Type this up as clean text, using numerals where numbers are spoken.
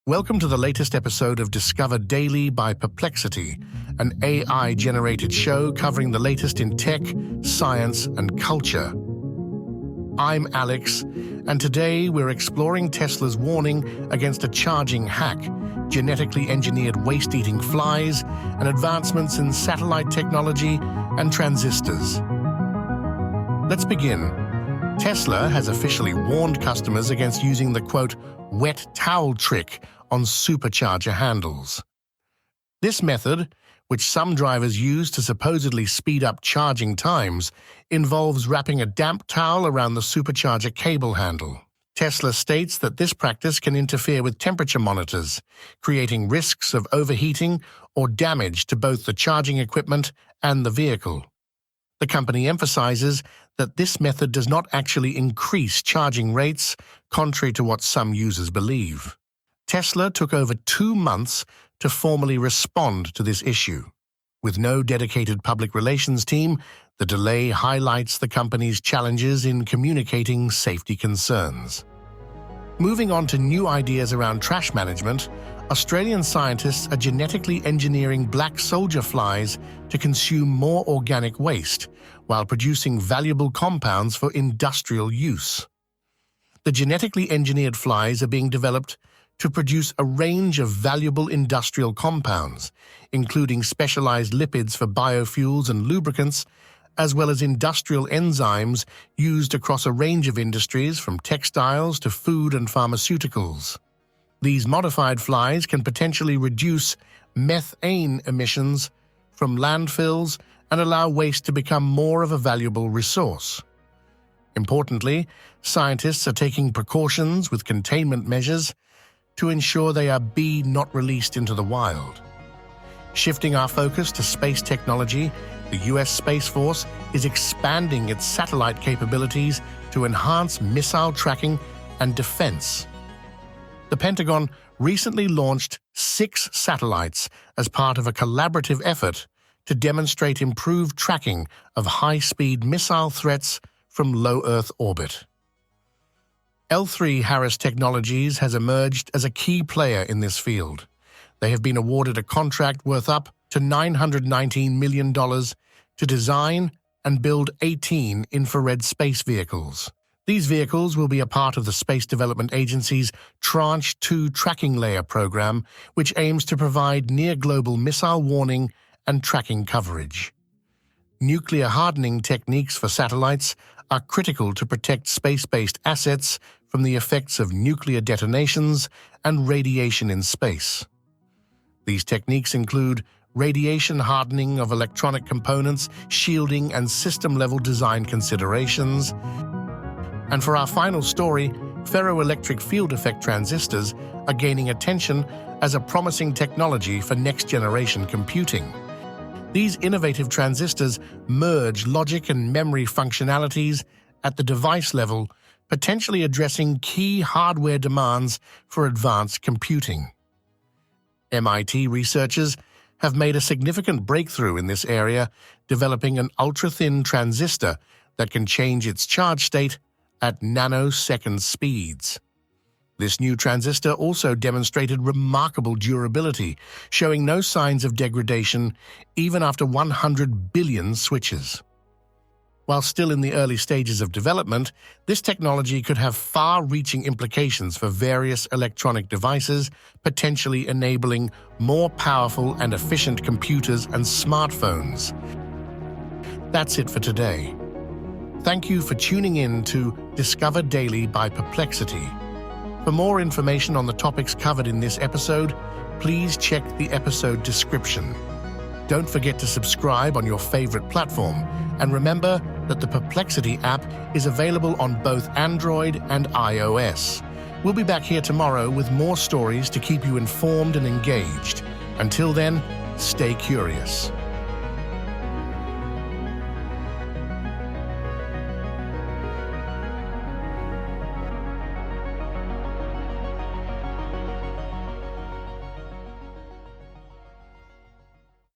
Welcome to the latest episode of Discover Daily by Perplexity, an AI-generated show covering the latest in tech, science, and culture. I'm Alex, and today we're exploring Tesla's warning against a charging hack, genetically engineered waste-eating flies, and advancements in satellite technology and transistors. Let's begin. Tesla has officially warned customers against using the, quote, wet towel trick on supercharger handles. This method, which some drivers use to supposedly speed up charging times, involves wrapping a damp towel around the supercharger cable handle. Tesla states that this practice can interfere with temperature monitors, creating risks of overheating or damage to both the charging equipment and the vehicle. The company emphasizes that this method does not actually increase charging rates, contrary to what some users believe. Tesla took over 2 months to formally respond to this issue. With no dedicated public relations team, the delay highlights the company's challenges in communicating safety concerns. Moving on to new ideas around trash management, Australian scientists are genetically engineering black soldier flies to consume more organic waste, while producing valuable compounds for industrial use. The genetically engineered flies are being developed to produce a range of valuable industrial compounds, including specialized lipids for biofuels and lubricants, as well as industrial enzymes used across a range of industries from textiles to food and pharmaceuticals. These modified flies can potentially reduce methane emissions from landfills and allow waste to become more of a valuable resource. Importantly, scientists are taking precautions with containment measures to ensure they are not released into the wild. Shifting our focus to space technology, the U.S. Space Force is expanding its satellite capabilities to enhance missile tracking and defense. The Pentagon recently launched 6 satellites as part of a collaborative effort to demonstrate improved tracking of high-speed missile threats from low Earth orbit. L3Harris Technologies has emerged as a key player in this field. They have been awarded a contract worth up to $919 million to design and build 18 infrared space vehicles. These vehicles will be a part of the Space Development Agency's Tranche 2 Tracking Layer program, which aims to provide near-global missile warning and tracking coverage. Nuclear hardening techniques for satellites are critical to protect space-based assets from the effects of nuclear detonations and radiation in space. These techniques include radiation hardening of electronic components, shielding, and system-level design considerations. And for our final story, ferroelectric field effect transistors are gaining attention as a promising technology for next-generation computing. These innovative transistors merge logic and memory functionalities at the device level, potentially addressing key hardware demands for advanced computing. MIT researchers have made a significant breakthrough in this area, developing an ultra-thin transistor that can change its charge state at nanosecond speeds. This new transistor also demonstrated remarkable durability, showing no signs of degradation even after 100 billion switches. While still in the early stages of development, this technology could have far-reaching implications for various electronic devices, potentially enabling more powerful and efficient computers and smartphones. That's it for today. Thank you for tuning in to Discover Daily by Perplexity. For more information on the topics covered in this episode, please check the episode description. Don't forget to subscribe on your favorite platform, and remember that the Perplexity app is available on both Android and iOS. We'll be back here tomorrow with more stories to keep you informed and engaged. Until then, stay curious.